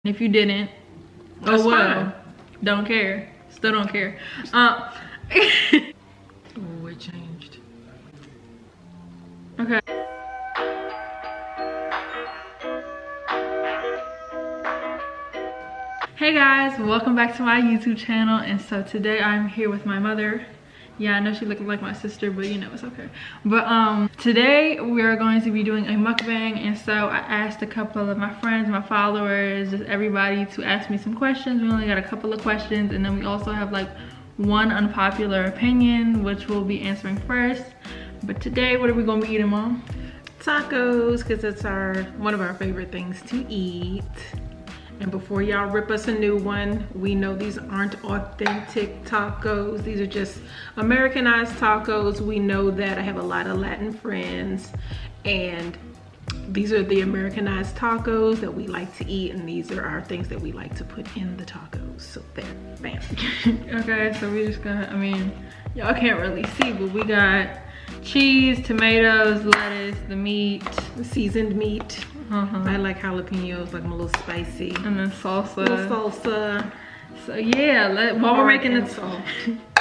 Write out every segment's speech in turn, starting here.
If you didn't, That's oh well. fine. Don't care. Still don't care. Oh, it changed. Okay. Hey guys, welcome back to my YouTube channel. And so today I'm here with my mother. Yeah, I know she looked like my sister, but you know, it's okay. But today we are going to be doing a mukbang, and so I asked a couple of my friends, my followers, just everybody to ask me some questions. We only got a couple of questions, and then we also have like one unpopular opinion, which we'll be answering first. But today, what are we gonna be eating, Mom? Tacos, because it's one of our favorite things to eat. And before y'all rip us a new one, we know these aren't authentic tacos. These are just Americanized tacos. We know that. I have a lot of Latin friends, and these are the Americanized tacos that we like to eat, and these are our things that we like to put in the tacos. So there, bam. Okay, so we just got, I mean, y'all can't really see, but we got cheese, tomatoes, lettuce, the meat. Seasoned meat. I like jalapenos, like them a little spicy. And then salsa. A little salsa. So yeah, while we're making the salt.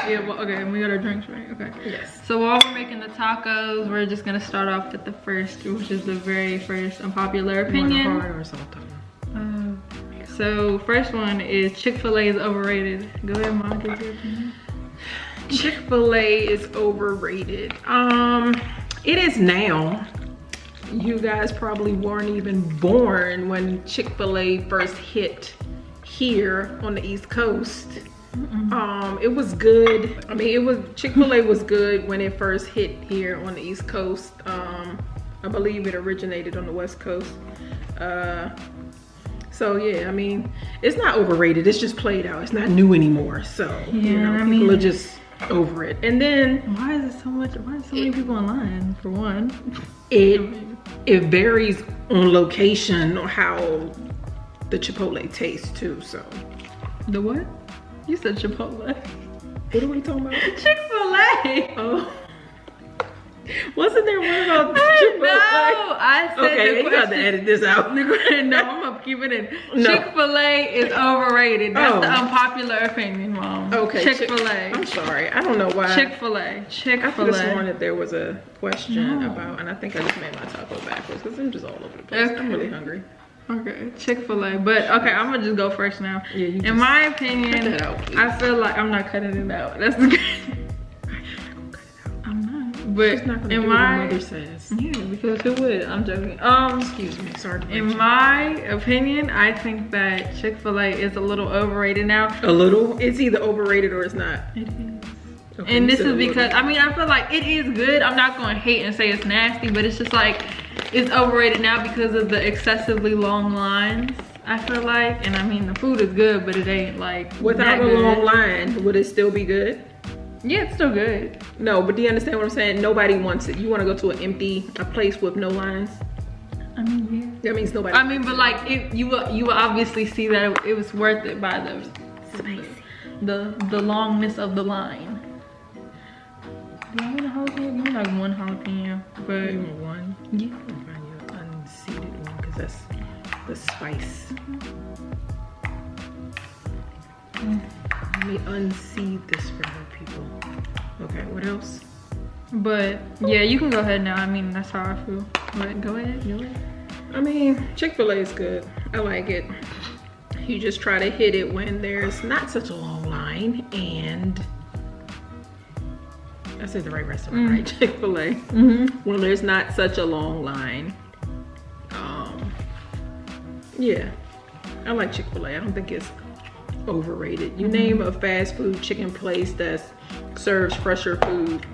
yeah, well, okay, we got our drinks right. Okay. Yes. So while we're making the tacos, we're just gonna start off with the first, which is the very first unpopular opinion. Hard or soft? So first one is Chick-fil-A is overrated. Go ahead, Mom, give your opinion. Chick-fil-A is overrated. It is now. You guys probably weren't even born when Chick-fil-A first hit here on the East Coast. It was good. I mean, Chick-fil-A was good when it first hit here on the East Coast. I believe it originated on the West Coast. So yeah, I mean, it's not overrated. It's just played out. It's not new anymore. So Yeah, you know, people are just over it. And then why is so many people online, for one? It varies on location or how the Chipotle tastes too. So The what? You said Chipotle. what are we talking about? Chick-fil-A. Oh, wasn't there one about Chipotle? No, I said Okay, you got to edit this out. No, I'm gonna keep it in. No. Chick-fil-A is overrated. That's Oh. the unpopular opinion, Mom. Okay, Chick-fil-A. I'm sorry. I don't know why. Chick-fil-A. I could have sworn Chick-fil-A. that there was a question No. about, and I think I just made my taco backwards because I'm just all over the place. I'm really hungry. Okay, Chick-fil-A. But okay, I'm gonna just go first now. Yeah, you In just my opinion, cut that out, please. I feel like I'm not cutting it out. That's the I'm not. But She's not gonna in do what her my mother says. yeah, because who would? I'm joking. Excuse me, sorry. to In mention. my opinion, I think that Chick-fil-A is a little overrated now. A little. It's either overrated or it's not. It is. Okay, And you this said is a little. because, I mean, I feel like it is good. I'm not going to hate and say it's nasty, but it's just like, it's overrated now because of the excessively long lines, I feel like. And I mean, the food is good, but it ain't like Without that a good. long line, would it still be good? Yeah, it's still good. No, but do you understand what I'm saying? Nobody wants it. You want to go to a place with no lines? I mean, That means nobody. yeah. I mean, but like, you will obviously see that it was worth it by the longness of the line. Do you want a jalapeno? Give me like one jalapeno, but You want one? yeah. I'll find you an unseeded one because that's the spice. Let me unseed this for her people. Okay, what else? But yeah, you can go ahead now. I mean, that's how I feel. But go ahead. I mean, Chick-fil-A is good. I like it. You just try to hit it when there's not such a long line, and I said the right restaurant, right? Chick-fil-A. When there's not such a long line. Yeah, I like Chick-fil-A. I don't think it's overrated. You name a fast food chicken place that serves fresher food.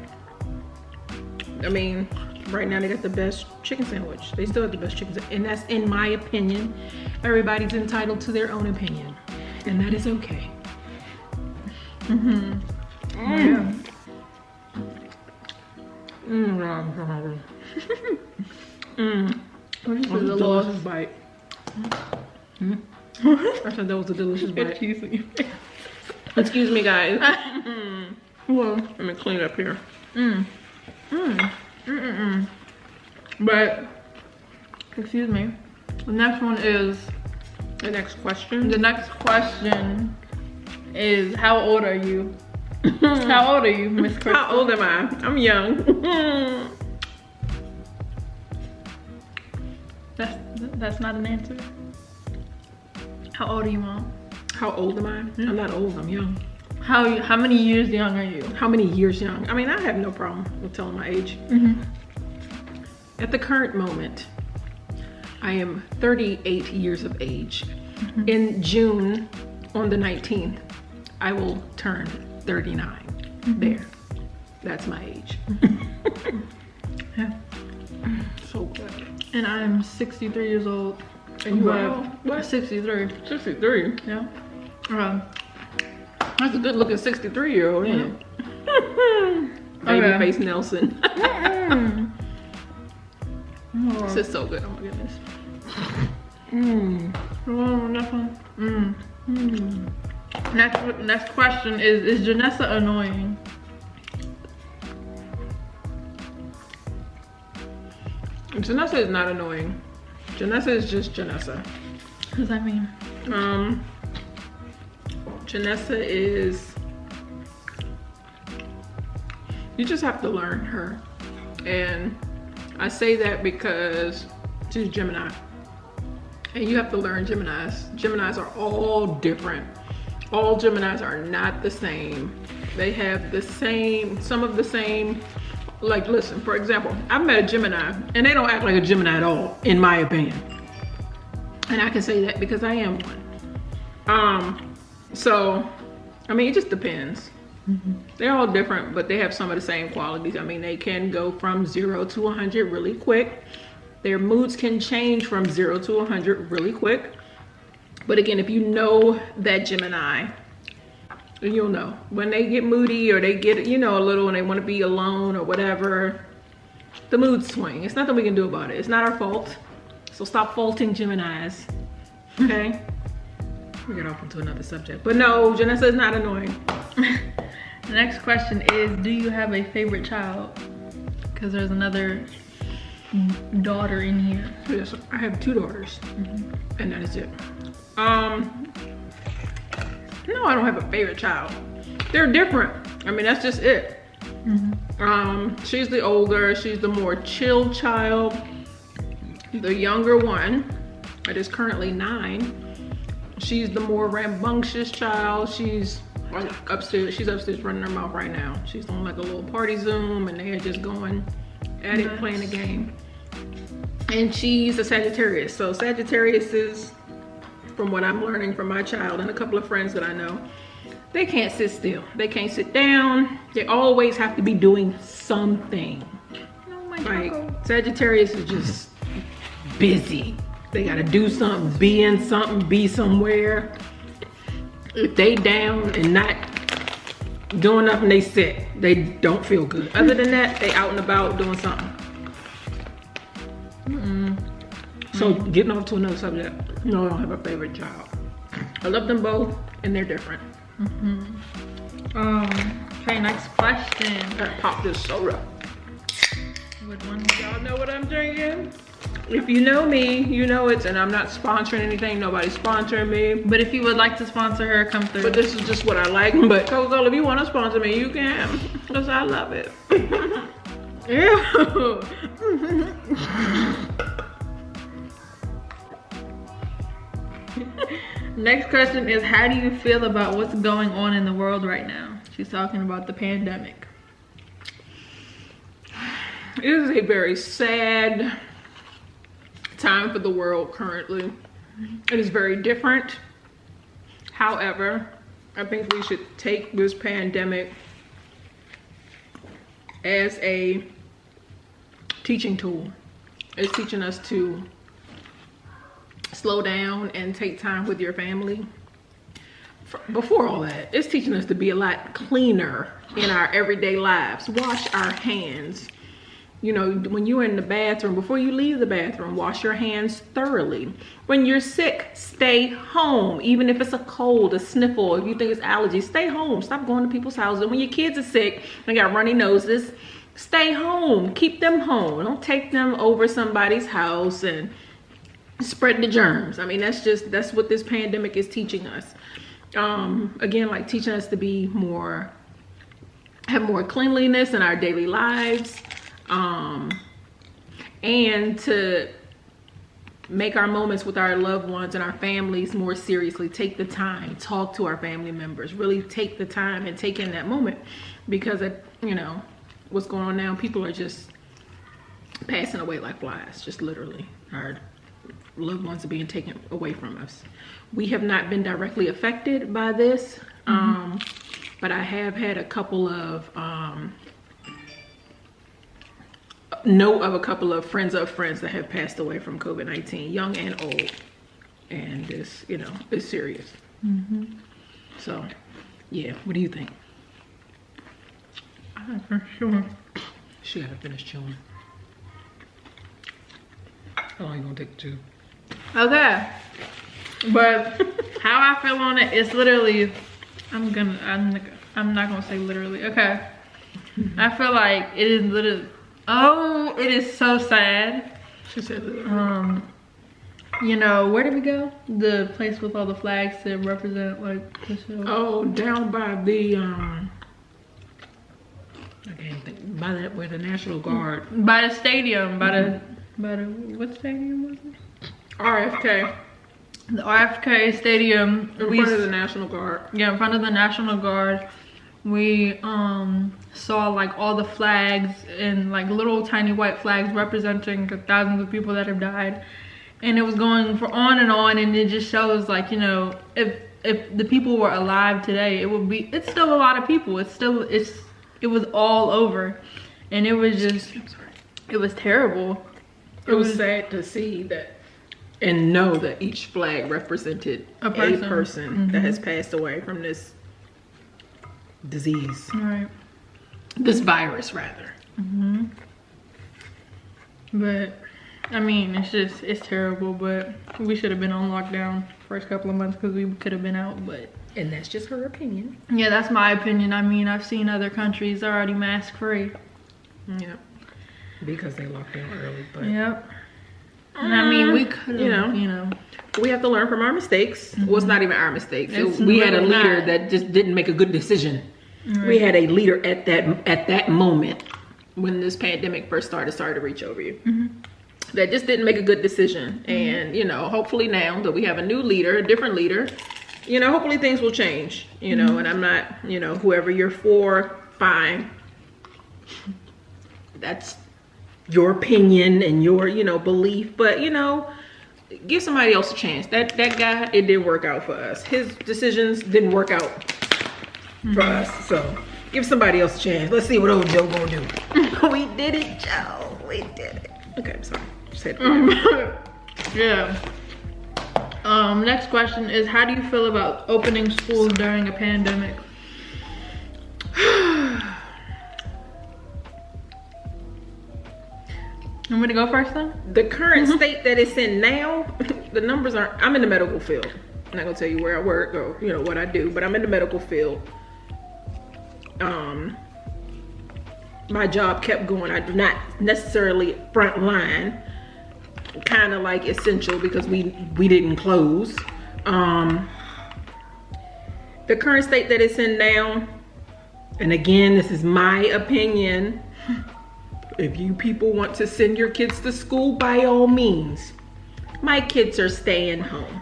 I mean, right now they got the best chicken sandwich. They still have the best chicken sandwich, and that's in my opinion. Everybody's entitled to their own opinion, and that is okay. Yeah. What is That was the a delicious bite. I said that was a delicious bite. Excuse me, guys. Well, Let me clean up here. but excuse me. The next one is The next question. The next question is, how old are you? How old are you, Miss Crystal? How old am I? I'm young. That's not an answer. How old are you, Mom? How old am I? Yeah. I'm not old, I'm young. How many years young are you? How many years young? I mean, I have no problem with telling my age. At the current moment, I am 38 years of age. In June, on the 19th, I will turn 39. There. That's my age. Yeah. So good. And I'm 63 years old. And you are what? 63. 63. Yeah. That's a good looking 63-year-old, isn't it? Babyface Nelson. This is so good. Oh my goodness. Next question is Janessa annoying? Janessa is not annoying. Janessa is just Janessa. What does that mean? Janessa is, you just have to learn her. And I say that because she's Gemini. And you have to learn Geminis. Geminis are all different. All Geminis are not the same. They have the same, some of the same, like listen, for example, I've met a Gemini and they don't act like a Gemini at all, in my opinion. And I can say that because I am one. So, I mean, it just depends. They're all different, but they have some of the same qualities. I mean, they can go from 0 to 100 really quick. Their moods can change from 0 to 100 really quick. But again, if you know that Gemini, you'll know. When they get moody or they get, you know, a little and they want to be alone or whatever, the moods swing. It's nothing we can do about it. It's not our fault. So stop faulting Geminis, okay? We get off into another subject. But no, Janessa is not annoying. The next question is, do you have a favorite child? Because there's another daughter in here. Yes, I have 2 daughters, and that is it. No, I don't have a favorite child. They're different. I mean, that's just it. She's the older, she's the more chill child. The younger one, that is currently 9, she's the more rambunctious child. She's upstairs. She's upstairs running her mouth right now. She's on like a little party Zoom, and they're just going at it, playing a game. And she's a Sagittarius. So Sagittarius is, from what I'm learning from my child and a couple of friends that I know, they can't sit still. They can't sit down. They always have to be doing something. Oh my Like God. Sagittarius is just busy. They gotta do something, be in something, be somewhere. If they down and not doing nothing, they sit. They don't feel good. Other than that, they out and about doing something. So getting off to another subject, no, I don't have a favorite child. I love them both and they're different. Okay, next question. Gotta pop this soda. Which one? Y'all know what I'm drinking? If you know me, you know it, and I'm not sponsoring anything. Nobody's sponsoring me. But if you would like to sponsor her, come through. But this is just what I like. But Coca-Cola, if you want to sponsor me, you can. Because I love it. Ew. Next question is, how do you feel about what's going on in the world right now? She's talking about the pandemic. It is a very sad time for the world currently. It is very different. However, I think we should take this pandemic as a teaching tool. It's teaching us to slow down and take time with your family. Before all that, it's teaching us to be a lot cleaner in our everyday lives. Wash our hands. You know, when you're in the bathroom, before you leave the bathroom, wash your hands thoroughly. When you're sick, stay home. Even if it's a cold, a sniffle, if you think it's allergies, stay home. Stop going to people's houses. And when your kids are sick, they got runny noses, stay home. Keep them home. Don't take them over somebody's house and spread the germs. I mean, that's what this pandemic is teaching us. Again, like teaching us to be have more cleanliness in our daily lives, and to make our moments with our loved ones and our families more seriously. Take the time, talk to our family members, really take the time and take in that moment, because you know what's going on now, people are just passing away like flies, just literally. Our loved ones are being taken away from us. We have not been directly affected by this, but I have had a couple of know of a couple of friends that have passed away from COVID-19, young and old, and this, you know, is serious. So yeah, what do you think? For sure. She gotta finish chewing. How long you gonna take to chew? Okay, but how I feel on it is literally, I'm not gonna say literally. Okay, I feel like it is literally, it is so sad. She said literally. You know, where did we go? The place with all the flags that represent like the show. Oh, down by the I can't think, by that, where the National Guard, by the stadium, by the what stadium was it? RFK. The RFK stadium. In front of the National Guard. Yeah, in front of the National Guard. We saw like all the flags and like little tiny white flags representing the thousands of people that have died. And it was going for on, and it just shows like, you know, if the people were alive today, it's still a lot of people. It was all over. And it was just, it was terrible. It was sad to see that and know that each flag represented a person that has passed away from this disease. Right. This virus, rather. But I mean, it's terrible, but we should have been on lockdown first couple of months because we could have been out, but. And that's just her opinion. Yeah, that's my opinion. I mean, I've seen other countries already mask free. Yep. Because they locked down early, but. Yep. And I mean, we could have, you know. We have to learn from our mistakes. Well, it's not even our mistakes. We had a leader that just didn't make a good decision. Right. We had a leader at that moment when this pandemic first started to reach over you. That just didn't make a good decision. And, you know, hopefully now that we have a new leader, a different leader, you know, hopefully things will change, you know, and I'm not, you know, whoever you're for, fine. That's your opinion and your, you know, belief, but, you know, give somebody else a chance. That guy, it didn't work out for us. His decisions didn't work out for us, so give somebody else a chance. Let's see what old Joe gonna do. We did it, Joe. We did it. Okay, I'm sorry. Just had to Yeah. Next question is, how do you feel about opening schools during a pandemic? I'm gonna go first then? The current state that it's in now, the numbers aren't, I'm in the medical field. I'm not gonna tell you where I work or, you know, what I do, but I'm in the medical field. My job kept going. I do not necessarily front line, kind of like essential because we didn't close. The current state that it's in now, and again, this is my opinion, if you people want to send your kids to school, by all means. My kids are staying home.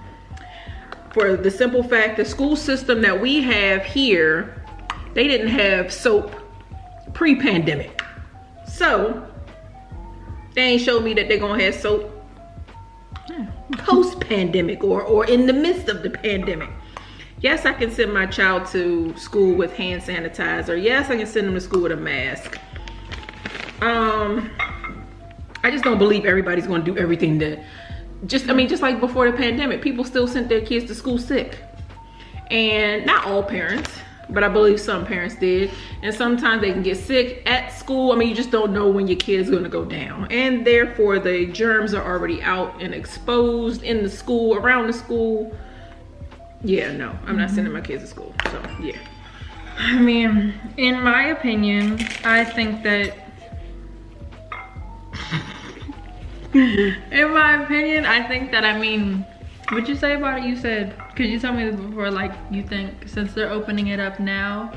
For the simple fact, the school system that we have here, they didn't have soap pre-pandemic. So, they ain't showed me that they're gonna have soap post-pandemic or in the midst of the pandemic. Yes, I can send my child to school with hand sanitizer. Yes, I can send them to school with a mask. I just don't believe everybody's gonna do everything that, just like before the pandemic, people still sent their kids to school sick. And not all parents, but I believe some parents did. And sometimes they can get sick at school. I mean, you just don't know when your kid is gonna go down. And therefore the germs are already out and exposed in the school, around the school. Yeah, no, I'm not sending my kids to school, so yeah. I mean, in my opinion, I think that In my opinion, I think that, I mean, what'd you say about it? You said, because you told me this before, like, you think since they're opening it up now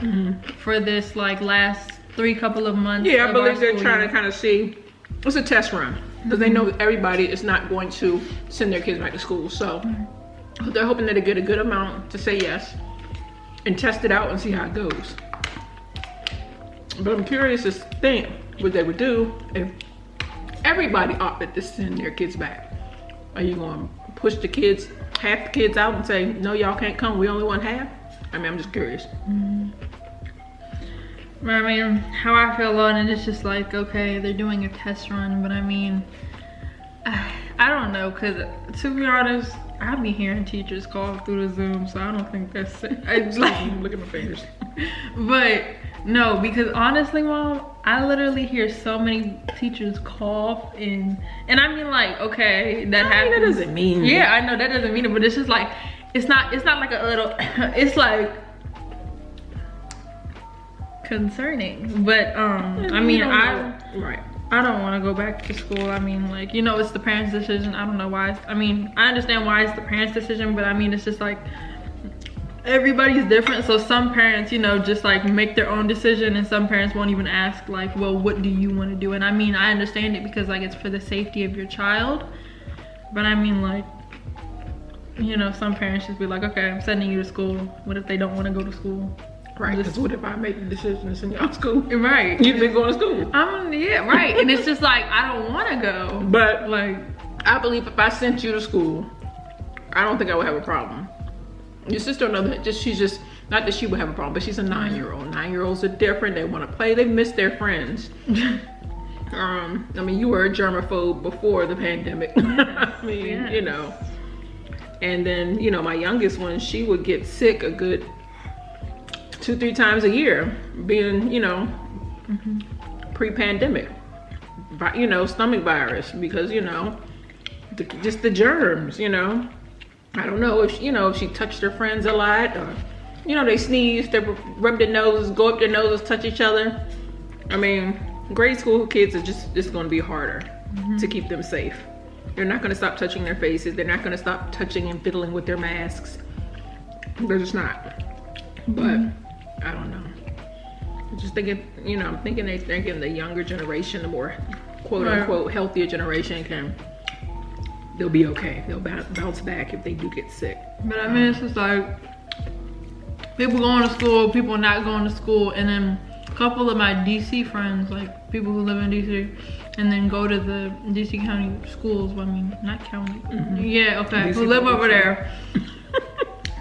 for this, like, last couple of months. Yeah, I believe they're trying to kind of see. It's a test run. Because they know everybody is not going to send their kids back to school. So they're hoping that they get a good amount to say yes and test it out and see how it goes. But I'm curious to think what they would do if everybody opted to send their kids back. Are you going to push the kids, half the kids out and say, no, y'all can't come, we only want half? I mean, I'm just curious. I mean, how I feel about it, it's just like, okay, they're doing a test run, but I mean, I don't know, because to be honest, I be hearing teachers call through the Zoom, so I don't think that's it. Look at my fingers. But no, because honestly, Mom, I literally hear so many teachers cough and I mean, like, okay, that happens. That doesn't mean it. Yeah, I know that doesn't mean it, but it's just like, it's not like a little, it's like concerning. But I mean, I don't want to go back to school. I mean, like, you know, it's the parents' decision. I don't know why. I mean, I understand why it's the parents' decision, but I mean, it's just like everybody's different. So some parents, you know, just like make their own decision, and some parents won't even ask, like, well, what do you want to do? And I mean, I understand it because, like, it's for the safety of your child. But I mean, like, you know, some parents just be like, okay, I'm sending you to school. What if they don't want to go to school? Right, because what if I make the decision to send y'all to school? Right. You've been going to school. Yeah, right. And it's just like, I don't want to go. But, like, I believe if I sent you to school, I don't think I would have a problem. Your sister, she's just, not that she would have a problem, but she's a 9-year-old. 9-year-olds are different. They want to play. They miss their friends. I mean, you were a germaphobe before the pandemic. I mean, you know. And then, you know, my youngest one, she would get sick a good 2-3 times a year, being, you know, pre-pandemic, you know, stomach virus, because, you know, just the germs, you know. I don't know if, you know, if she touched her friends a lot, or, you know, they sneeze, they rub their noses, go up their noses, touch each other. I mean, grade school kids are just going to be harder to keep them safe. They're not going to stop touching their faces. They're not going to stop touching and fiddling with their masks. They're just not. But I don't know. I'm just thinking, you know, I'm thinking the younger generation, the more quote unquote healthier generation they'll be okay. They'll bounce back if they do get sick. But I mean, it's just like people going to school, people not going to school, and then a couple of my DC friends, like people who live in DC, and then go to the DC County schools. Well, I mean, not county. Yeah, okay. DC who live over there.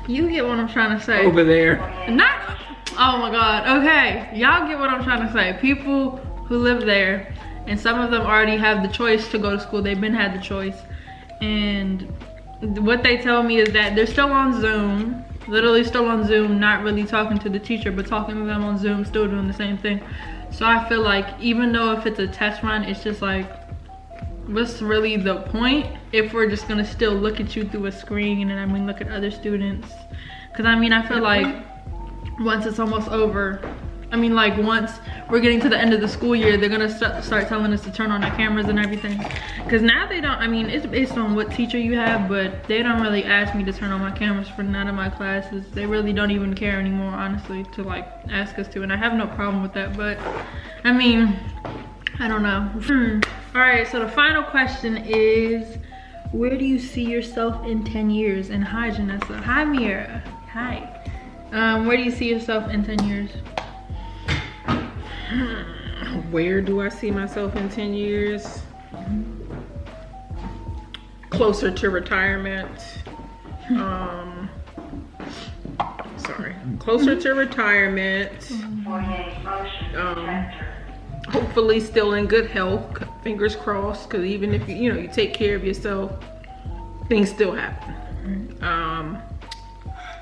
You get what I'm trying to say. Over there. Not. Oh my God. Okay, y'all get what I'm trying to say. People who live there, and some of them already have the choice to go to school. They've had the choice, and what they tell me is that they're still on Zoom, literally still on Zoom, not really talking to the teacher, but talking to them on Zoom, still doing the same thing. So I feel like even though if it's a test run, it's just like, what's really the point if we're just gonna still look at you through a screen and I mean look at other students? Because I mean, I feel like once it's almost over, I mean, like once we're getting to the end of the school year, they're gonna start telling us to turn on our cameras and everything. Because now they don't, I mean, it's based on what teacher you have, but they don't really ask me to turn on my cameras for none of my classes. They really don't even care anymore, honestly, to like ask us to, and I have no problem with that. But I mean, I don't know. All right, so the final question is, where do you see yourself in 10 years? And hi, Janessa. Hi, Mira. Hi. Where do you see yourself in 10 years? Where do I see myself in 10 years? Closer to retirement. Closer to retirement. Hopefully still in good health, fingers crossed, because even if you take care of yourself, things still happen.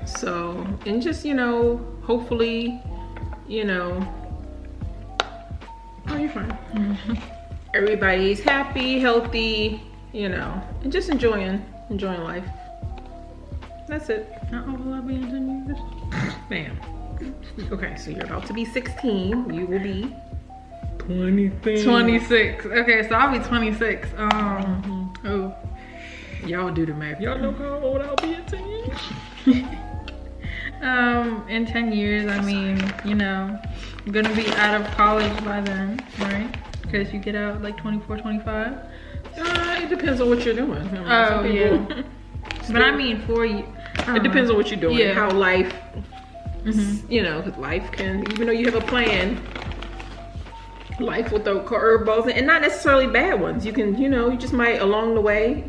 So, and just, hopefully, oh, you're fine. Everybody's happy, healthy, and just enjoying life. That's it. How old will I be in 10 years? Ma'am. Okay, so you're about to be 16. You will be 26. 26. Okay, so I'll be 26. Oh. Y'all do the math. Y'all know how old I'll be in 10 years? In 10 years, I mean, you know, I'm gonna be out of college by then, right? Because you get out like 24, 25. It depends on what you're doing. I mean, Oh, yeah. But I mean, 4 years. It depends on what you're doing. Yeah. How life, you know, because life can, even though you have a plan, life will throw curveballs and not necessarily bad ones. You can, you know, you just might along the way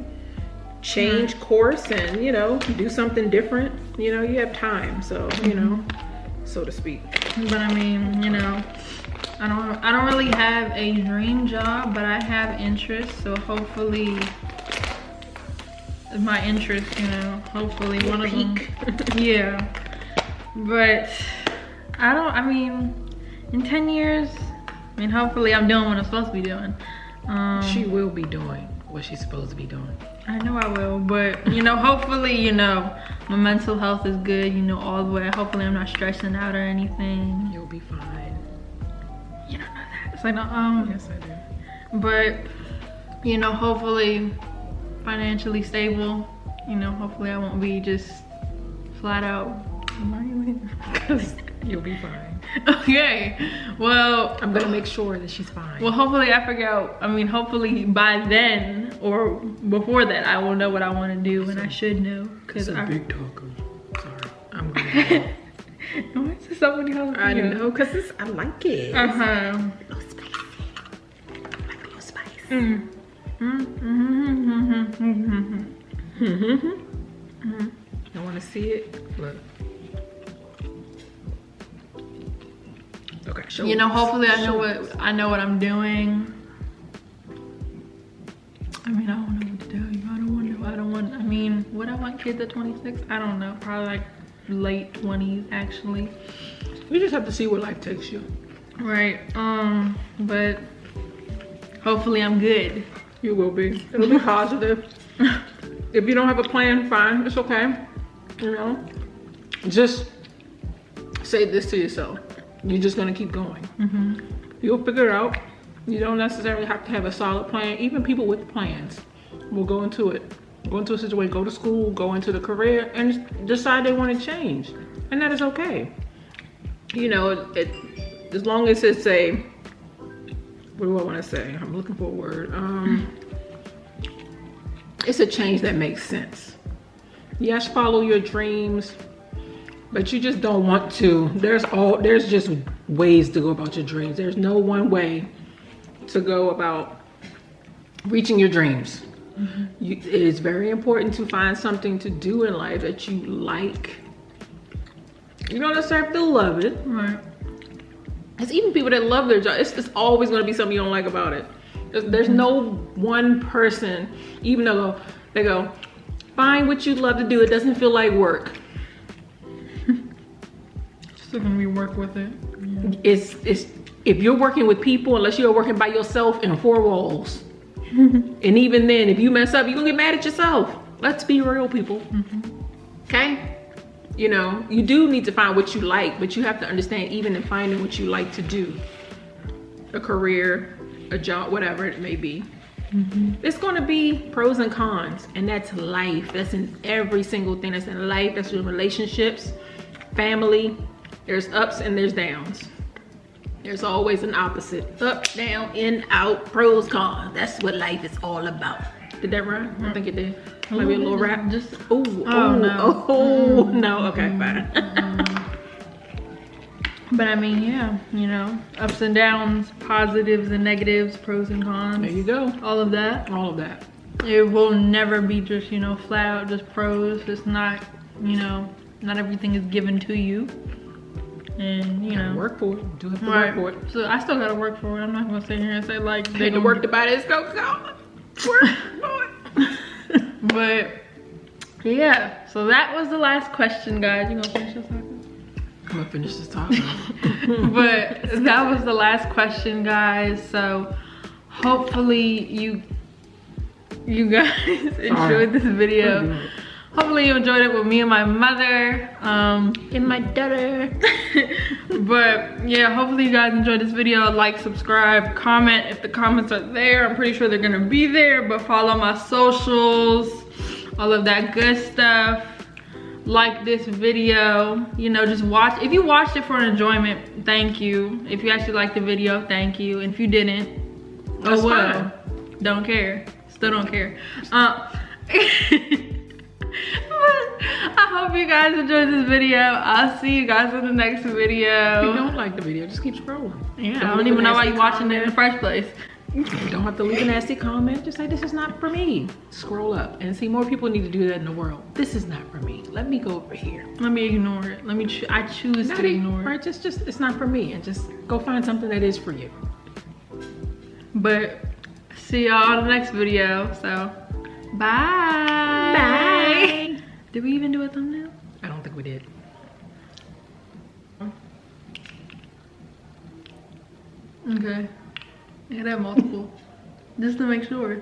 change course and, you know, do something different. You know, you have time, so, you know, so to speak. But I mean, you know, I don't really have a dream job, but I have interests, so hopefully my interest, you know, hopefully one of them. Yeah. But I mean, in 10 years, I mean, hopefully I'm doing what I'm supposed to be doing. She will be doing what she's supposed to be doing. I know I will, but you know, hopefully, you know, my mental health is good, you know, all the way. Hopefully I'm not stressing out or anything. You'll be fine. You don't know that. It's like, Yes, I do. But, you know, hopefully financially stable. You know, hopefully I won't be just flat out. Because you'll be fine. Okay, well, I'm gonna make sure that she's fine. Well, hopefully I figure out, I mean, hopefully by then or before that, I will know what I want to do, and I should know. It's a big taco. Sorry, I'm going. No, it's somebody else. I know, cause I like it. A little spicy. Like a little spice. I want to see it. Look. Okay, show you know, us. hopefully I know what I'm doing. I mean, I don't know what to tell you. I mean, would I want kids at 26? I don't know. Probably like late 20s, actually. We just have to see where life takes you. Right. But hopefully I'm good. You will be. It'll be positive. If you don't have a plan, fine. It's okay. You know, just say this to yourself. You're just gonna keep going. You'll figure it out. You don't necessarily have to have a solid plan. Even people with plans will go into it. Go into a situation, go to school, go into the career, and decide they want to change. And that is okay. You know, as long as it's a, what do I want to say? I'm looking for a word. It's a change that makes sense. Yes, follow your dreams, but you just don't want to. There's just ways to go about your dreams. There's no one way to go about reaching your dreams. It is very important to find something to do in life that you like. You don't necessarily have to love it. Right. It's even people that love their job. It's always going to be something you don't like about it. There's no one person, even though they go, find what you love to do. It doesn't feel like work. Still gonna be work with it. Yeah. It's if you're working with people, unless you're working by yourself in four walls. And even then, if you mess up, you're gonna get mad at yourself. Let's be real, people. Okay? You know, you do need to find what you like, but you have to understand, even in finding what you like to do, a career, a job, whatever it may be, it's gonna be pros and cons, and that's life. That's in every single thing. That's in life. That's in relationships, family. There's ups and there's downs. There's always an opposite. Up, down, in, out, pros, cons. That's what life is all about. Did that rhyme? I don't think it did. Maybe a little rap. Just no. No. Okay, fine. But I mean, yeah, you know, ups and downs, positives and negatives, pros and cons. There you go. All of that. All of that. It will never be just, you know, flat out just pros. It's not, you know, not everything is given to you. And, you know. Work for it. Do have to Right. work for it. So I still gotta work for it. I'm not gonna sit here and say like They to work to buy this Coca-Cola. Work for it. But yeah, so that was the last question, guys. You gonna finish this talking? I'm gonna finish this talk. But that was the last question, guys. So hopefully you guys enjoyed this video. hopefully you enjoyed it with me and my mother. And my daughter. But yeah, hopefully you guys enjoyed this video. Like, subscribe, comment if the comments are there. I'm pretty sure they're gonna be there, but follow my socials, all of that good stuff. Like this video, you know, just watch. If you watched it for enjoyment, thank you. If you actually liked the video, thank you. And if you didn't, That's oh well, fine. don't care. Still don't care. But I hope you guys enjoyed this video. I'll see you guys in the next video. If you don't like the video, just keep scrolling. Yeah, I don't even know why you're watching it in the first place. You don't have to leave a nasty comment. Just say, this is not for me. Scroll up and see, more people need to do that in the world. This is not for me. Let me go over here. Let me ignore it. Let me, I choose to ignore it. Right, just, it's not for me. And just go find something that is for you. But see y'all in the next video. So, bye. Bye. Did we even do a thumbnail? I don't think we did. Okay. Yeah, that multiple. Just to make sure.